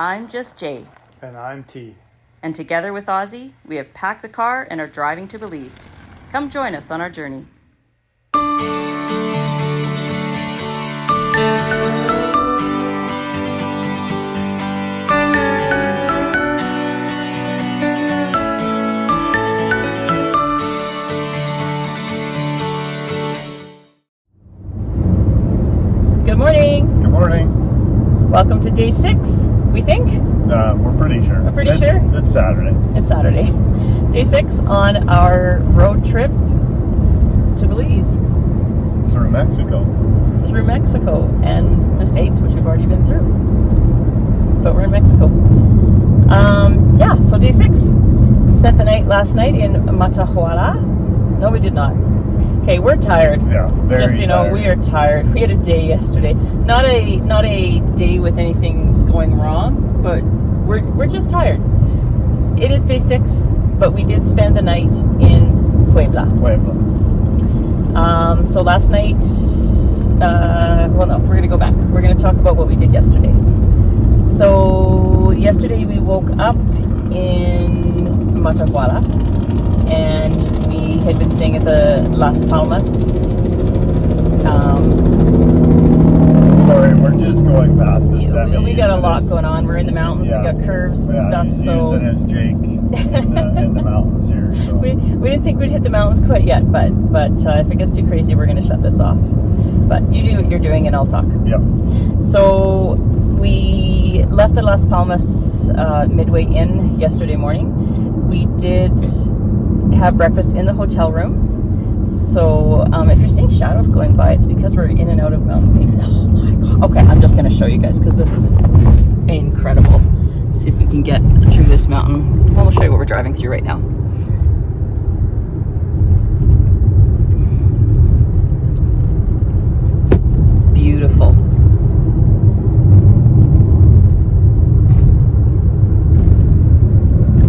I'm just Jay. And I'm T. And together with Ozzie, we have packed the car and are driving to Belize. Come join us on our journey. Good morning. Good morning. Welcome to day 6, we think. We're pretty sure. We're pretty sure? It's Saturday. It's Saturday. Day 6 on our road trip to Belize. Through Mexico. Through Mexico and the States, which we've already been through. But we're in Mexico. So day 6. Spent the night last night in Matahuala. No, we did not. Okay, we're tired. Yeah, very Just, tired. we are tired. We had a day yesterday. Not a day with anything going wrong, but we're just tired. It is day 6, but we did spend the night in Puebla. So last night, we're going to go back. We're going to talk about what we did yesterday. So yesterday we woke up in Matahuala, and we had been staying at the Las Palmas. Sorry, we're just going past the we got a lot going on. We're in the mountains. Yeah. We got curves and stuff. He's So using his Jake in the mountains here. So. we didn't think we'd hit the mountains quite yet, but if it gets too crazy, we're going to shut this off. But you do what you're doing, and I'll talk. Yep. So we left the Las Palmas Midway Inn yesterday morning. We did have breakfast in the hotel room. So if you're seeing shadows going by, it's because we're in and out of mountain peaks. Oh my god. Okay, I'm just going to show you guys because this is incredible. See if we can get through this mountain. Well, we'll show you what we're driving through right now. Beautiful.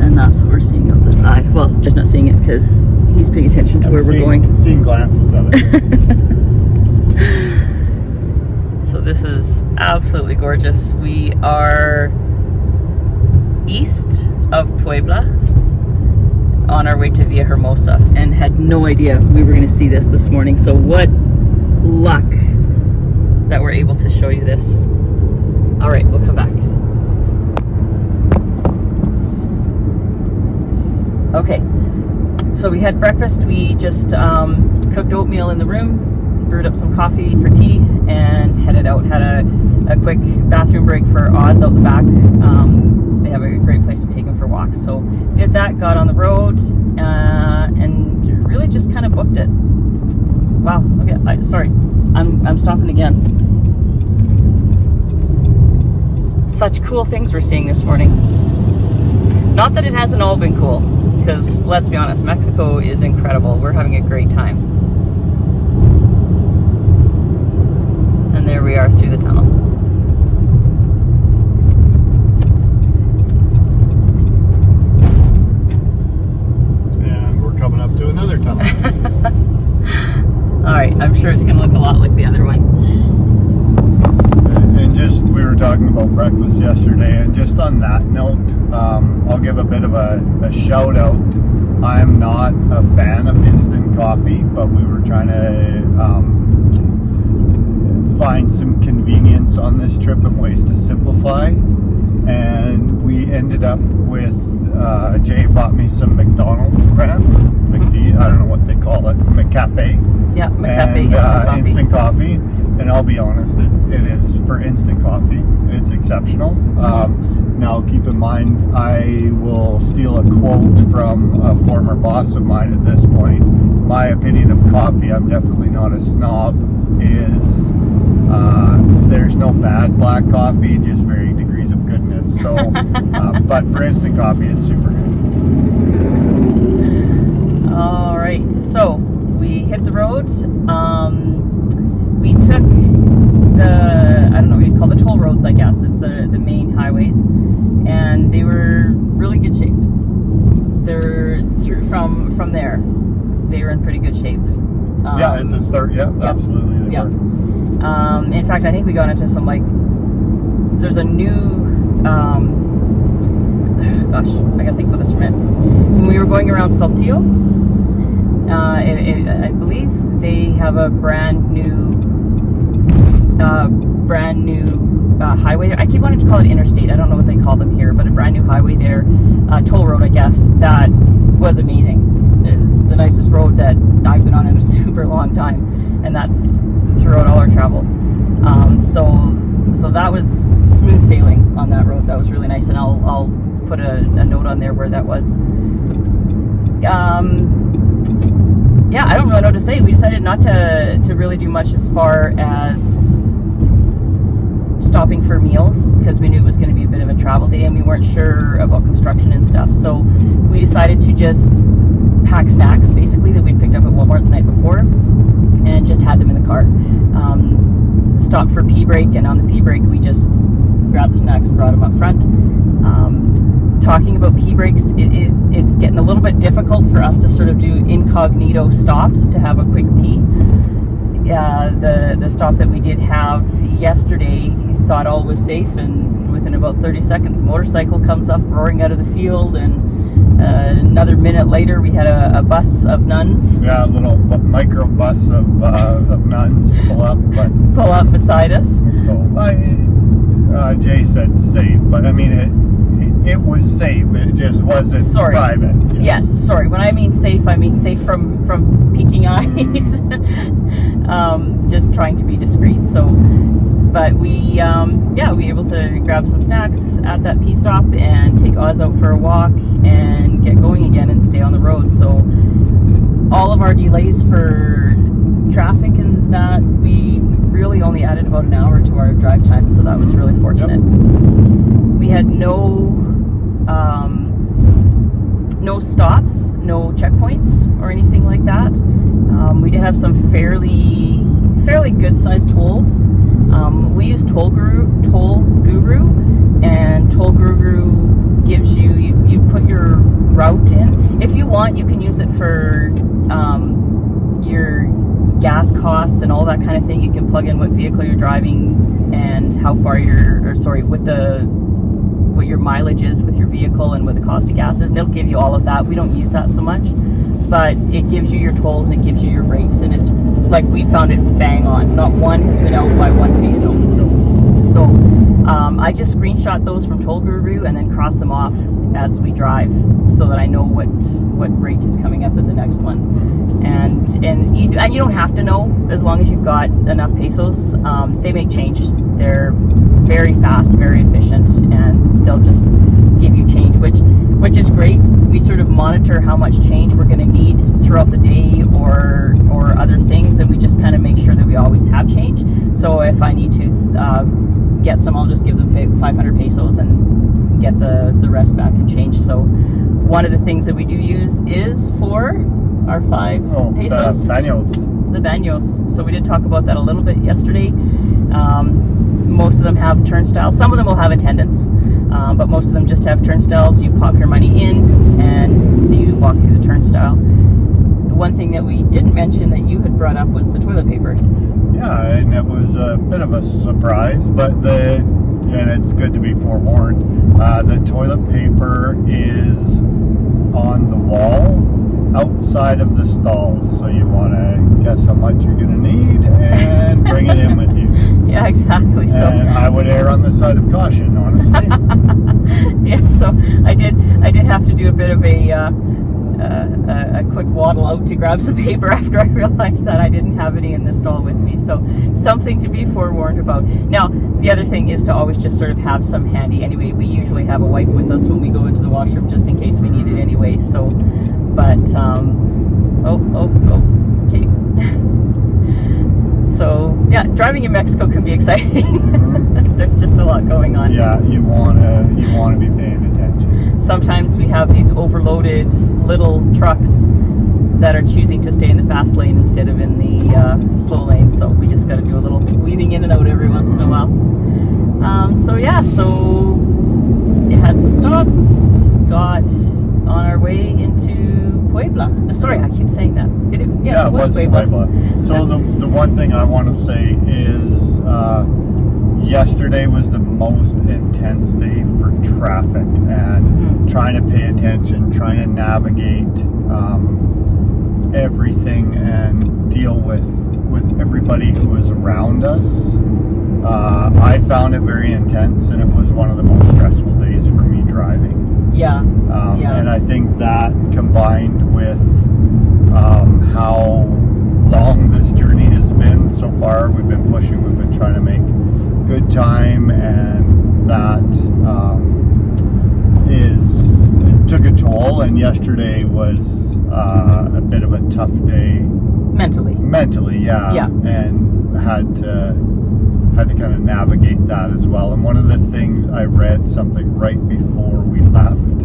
And that's what we're seeing out the side. Well, just not seeing it because he's paying attention to where we're going. Seeing glances of it. So this is absolutely gorgeous. We are east of Puebla on our way to Villahermosa and had no idea we were going to see this morning. So what luck that we're able to show you this. All right, we'll come back. Okay, so we had breakfast. We just cooked oatmeal in the room, brewed up some coffee for tea, and headed out. Had a quick bathroom break for Oz out the back. They have a great place to take him for walks. So did that, got on the road, and really just kind of booked it. Wow, okay, sorry, I'm stopping again. Such cool things we're seeing this morning. Not that it hasn't all been cool, because let's be honest, Mexico is incredible. We're having a great time. And there we are through the tunnel. And we're coming up to another tunnel. Alright, I'm sure it's going to look a lot like the other one. And just, we were talking about breakfast yesterday, and just on that note, I'll give a bit of a shout out. I'm not a fan of instant coffee, but we were trying to find some convenience on this trip and ways to simplify, and we ended up with Jay bought me some McDonald's brand, McD, I don't know what they call it, McCafe. Yeah, McCafe And, instant coffee. And I'll be honest, it is for instant coffee. It's exceptional. Now, keep in mind, I will steal a quote from a former boss of mine at this point. My opinion of coffee, I'm definitely not a snob, is there's no bad black coffee, just varying degrees of goodness. So, but for instant coffee, it's super good. All right, so we hit the road. We took I don't know what you'd call the toll roads, I guess. It's the main highways, and they were really good shape. They're from there. They were in pretty good shape. Yeah, at the start, yeah. Absolutely. They were. In fact, I think we got into some, like, there's a new gosh, I gotta think about this for a minute. When we were going around Saltillo, I believe they have a brand new highway. I keep wanting to call it interstate. I don't know what they call them here, but a brand new highway there, toll road, I guess, that was amazing. The nicest road that I've been on in a super long time, and that's throughout all our travels. So that was smooth sailing on that road. That was really nice, and I'll put a note on there where that was. Yeah, I don't really know what to say. We decided not to really do much as far as stopping for meals, because we knew it was going to be a bit of a travel day and we weren't sure about construction and stuff. So we decided to just pack snacks, basically, that we'd picked up at Walmart the night before, and just had them in the car. Stopped for pee break, and on the pee break we just grabbed the snacks and brought them up front. Talking about pee breaks, it's getting a little bit difficult for us to sort of do incognito stops to have a quick pee. The stop that we did have yesterday, thought all was safe, and within about 30 seconds a motorcycle comes up roaring out of the field, and another minute later we had a bus of nuns. Yeah, a little micro bus of nuns pull up beside us. So Jay said safe, but I mean it was safe. It just wasn't private. Yes, sorry. When I mean safe from peeking eyes. Just trying to be discreet. So, but we were able to grab some snacks at that pee stop and take Oz out for a walk and get going again and stay on the road. So all of our delays for traffic and that, we really only added about an hour to our drive time. So that was really fortunate. Yep. We had no stops, no checkpoints or anything like that. We did have some fairly good sized tolls. We use Toll Guru, and Toll Guru gives you put your route in. If you want, you can use it for your gas costs and all that kind of thing. You can plug in what vehicle you're driving and how far what your mileage is with your vehicle and what the cost of gas is, and it'll give you all of that. We don't use that so much, but it gives you your tolls and it gives you your rates, and it's like, we found it bang on. Not one has been out by 1 peso. So I just screenshot those from Toll Guru and then cross them off as we drive, so that I know what rate is coming up at the next one. And you don't have to know, as long as you've got enough pesos. They make change. They're very fast, very efficient, and they'll just give you change, which is great. We sort of monitor how much change we're going to need throughout the day or other things, and we just kind of make sure that we always have change. So if I need to get some, I'll just give them 500 pesos and get the rest back in change. So one of the things that we do use is for our 5 pesos. The baños. So we did talk about that a little bit yesterday. Most of them have turnstiles. Some of them will have attendants, but most of them just have turnstiles. You pop your money in and you walk through the turnstile. The one thing that we didn't mention that you had brought up was the toilet paper. Yeah, and it was a bit of a surprise, and it's good to be forewarned. The toilet paper is on the wall outside of the stalls, so you want to guess how much you're going to need and bring it in with you. Yeah, exactly. So, and I would err on the side of caution, honestly. Yeah, so I did have to do a bit of a quick waddle out to grab some paper after I realized that I didn't have any in the stall with me. So something to be forewarned about. Now, the other thing is to always just sort of have some handy. Anyway, we usually have a wipe with us when we go into the washroom, just in case we need it anyway. So, but okay. So yeah, driving in Mexico can be exciting. There's just a lot going on. Yeah, you wanna be paying attention. Sometimes we have these overloaded little trucks that are choosing to stay in the fast lane instead of in the slow lane. So we just got to do a little weaving in and out every once in a while. So it had some stops. Got on our way into Puebla. Sorry, I keep saying that. It was Puebla. So the one thing I want to say is yesterday was the most intense day for traffic and trying to pay attention, trying to navigate everything and deal with everybody who was around us. I found it very intense, and it was one of the most stressful days for me driving. Yeah. And I think that combined with how long this journey has been so far, we've been pushing, we've been trying to make good time, and that it took a toll. And yesterday was a bit of a tough day mentally, yeah. And had to kind of navigate that as well. And one of the things, I read something right before we left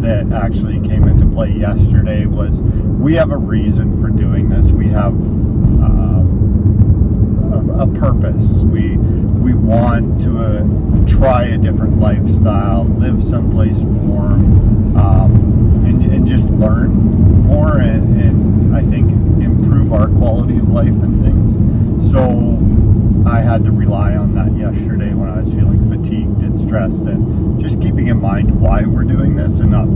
that actually came into play yesterday, was we have a reason for doing this. We have a purpose. We want to try a different lifestyle, live someplace warm, and just learn more, and I think improve our quality of life and things. So I had to rely on that yesterday when I was feeling fatigued and stressed, and just keeping in mind why we're doing this, and not,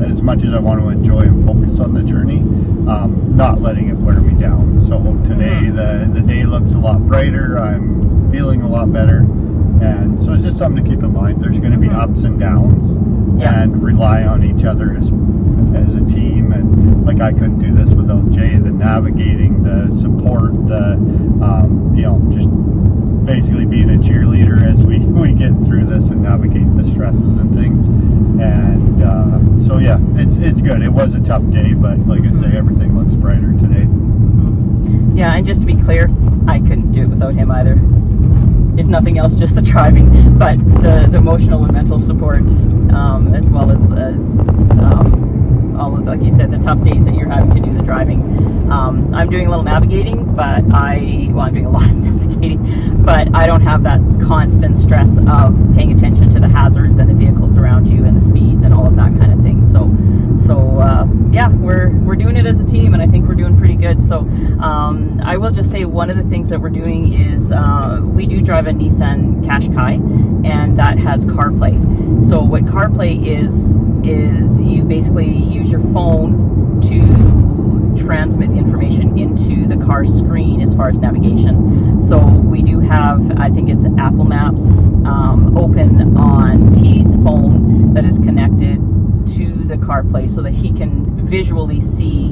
as much as I want to enjoy and focus on the journey, not letting it wear me down. So today the day looks a lot brighter. I'm feeling a lot better, and so it's just something to keep in mind. There's going to be ups and downs, and rely on each other as a team. And like, I couldn't do this without Jay. The navigating, the support, the just basically being a cheerleader as we get through this and navigate the stresses and things. And so yeah, it's good. It was a tough day, but like I say, everything looks brighter today. Yeah, and just to be clear, I couldn't do it without him either. If nothing else, just the driving, but the emotional and mental support, as well as all of, like you said, the tough days that you're having to do the driving. I'm doing a little navigating, but I'm doing a lot of navigating, but I don't have that constant stress of paying attention to the hazards and the vehicles around you and the speeds and all of that kind of thing. So yeah, we're doing it as a team, and I think we're doing pretty good. So I will just say, one of the things that we're doing is we do drive a Nissan Qashqai, and that has CarPlay. So what CarPlay is you basically use your phone to transmit the information into the car screen as far as navigation. So we do have, I think it's Apple Maps, open on T's phone that is connected to the CarPlay, so that he can visually see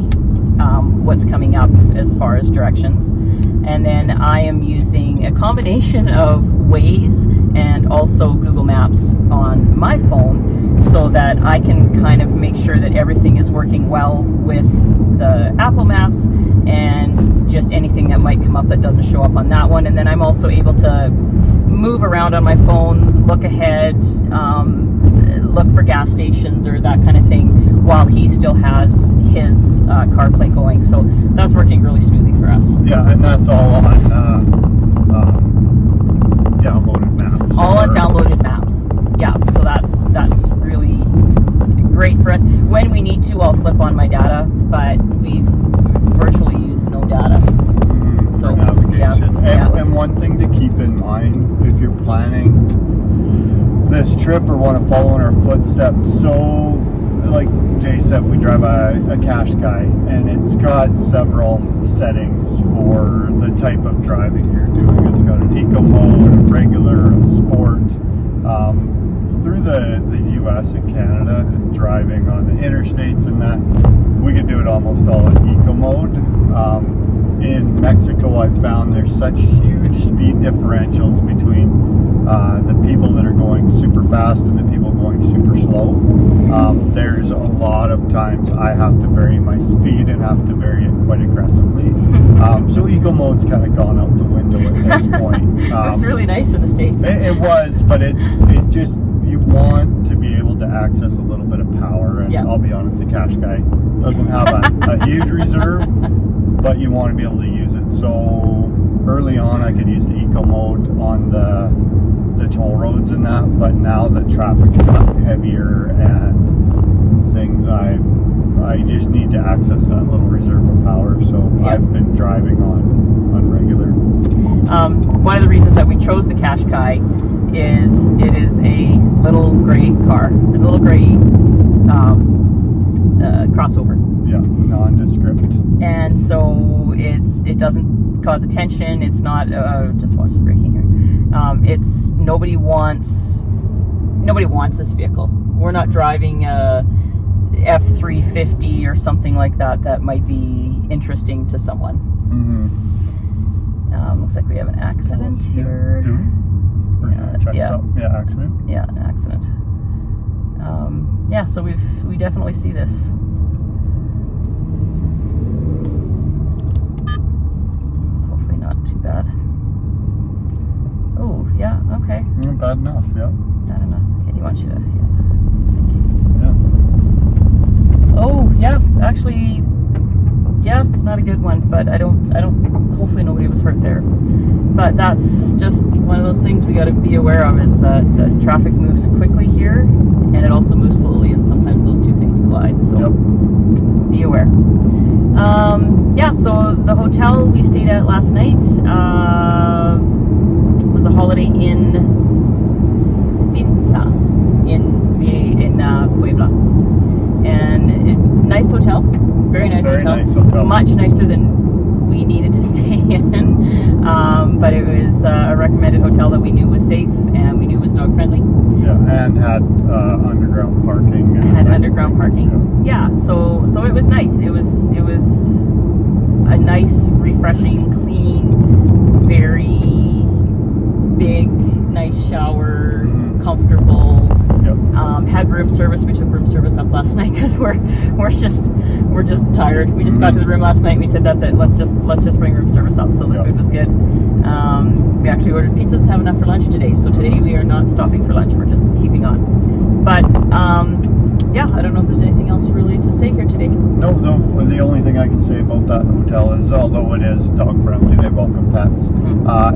what's coming up as far as directions. And then I am using a combination of Waze and also Google Maps on my phone, so that I can kind of make sure that everything is working well with the Apple Maps, and just anything that might come up that doesn't show up on that one. And then I'm also able to move around on my phone, look ahead, look for gas stations or that kind of thing, while he still has his CarPlay going. So that's working really smoothly for us. Yeah, and that's all on downloaded maps. All on downloaded maps. Yeah, so that's really great for us. When we need to, I'll flip on my data, but we've virtually used no data. So navigation. And one thing to keep in mind if you're planning this trip or want to follow in our footsteps, so like Jay said, we drive a Qashqai, and it's got several settings for the type of driving you're doing. It's got an eco mode, a regular, a sport. Through the US and Canada, driving on the interstates and that, we could do it almost all in eco mode. In Mexico, I found there's such huge speed differentials between the people that are going super fast and the people going super slow. There's a lot of times I have to vary my speed and have to vary it quite aggressively. So eco mode's kind of gone out the window at this point. It was really nice in the States. It was, but it just, you want to be able to access a little bit of power, and I'll be honest, the Qashqai doesn't have a huge reserve, but you want to be able to use it. So early on, I could use the eco mode on the toll roads and that, but now that traffic's got heavier and things, I just need to access that little reserve of power. So I've been driving on regular. one of the reasons that we chose the Qashqai is it is a little gray car. It's a little gray crossover. Yeah, nondescript. And so it doesn't cause attention. It's not just watch the braking here. It's nobody wants this vehicle. We're not driving a F350 or something like that that might be interesting to someone. Looks like we have an accident here. Do we? Yeah, accident. Yeah, an accident. Yeah, so we definitely see this. Hopefully not too bad. Oh, yeah, okay. Bad enough, yeah. Bad enough. Okay, he wants you to, yeah. Yeah. Oh, yeah, actually, yeah, it's not a good one, but I don't, hopefully nobody was hurt there. But that's just one of those things we got to be aware of, is that the traffic moves quickly here, and it also moves slowly, and sometimes those two things collide, so be aware. Yeah, so the hotel we stayed at last night was a Holiday Inn Finza in Puebla. And nice hotel, very nice hotel, much nicer than we needed to stay in, but it was a recommended hotel that we knew was safe and we knew was dog friendly. Yeah, and had underground parking. Yeah, so it was nice. It was a nice, refreshing, clean, very big, nice shower, comfortable. Had room service. We took room service up last night because we're just tired. We just got to the room last night and we said that's it. Let's just bring room service up. So the food was good. We actually ordered pizzas and have enough for lunch today. So today we are not stopping for lunch. We're just keeping on. But yeah, I don't know if there's anything else really to say here today. No. The only thing I can say about that hotel is, although it is dog friendly, they welcome pets.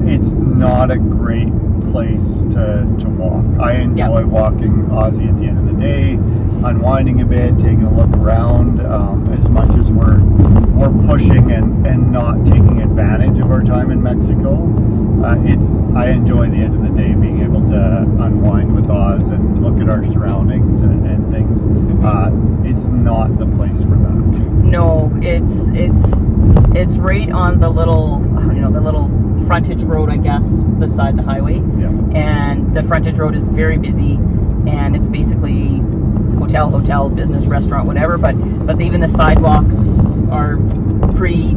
It's not a great place to walk. I enjoy walking Ozzie at the end of the day, unwinding a bit, taking a look around. As much as we're pushing and not taking advantage of our time in Mexico, I enjoy the end of the day being able to unwind with Oz and look at our surroundings and things. It's not the place for that. No, it's right on the little frontage road, I guess, beside the highway. Yeah. And the frontage road is very busy, and it's basically hotel, business, restaurant, whatever. But even the sidewalks are pretty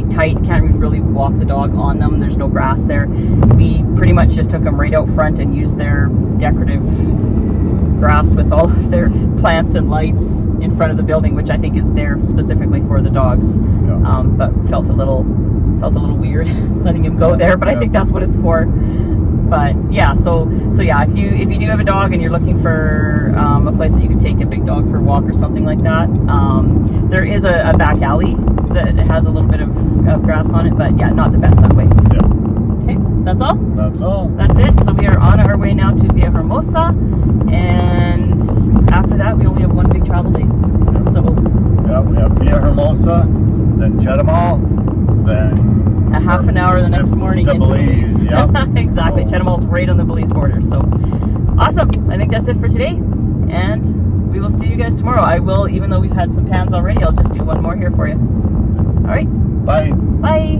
tight. Can't really walk the dog on them. There's no grass there. We pretty much just took them right out front and used their decorative grass with all of their plants and lights in front of the building, which I think is there specifically for the dogs. But felt a little weird letting him go there, but I think that's what it's for. But yeah, so yeah, if you do have a dog and you're looking for a place that you can take a big dog for a walk or something like that, there is a back alley that has a little bit of grass on it, but yeah, not the best that way. Okay, that's all? That's it. So we are on our way now to Villahermosa, and after that we only have one big travel day. So yeah, we have Villahermosa, then Chetumal, then a half an hour the next morning into Belize. Yep. Exactly. Chetumal's right on the Belize border. So awesome. I think that's it for today, and we will see you guys tomorrow. I will, even though we've had some pans already, I'll just do one more here for you. All right. Bye. Bye.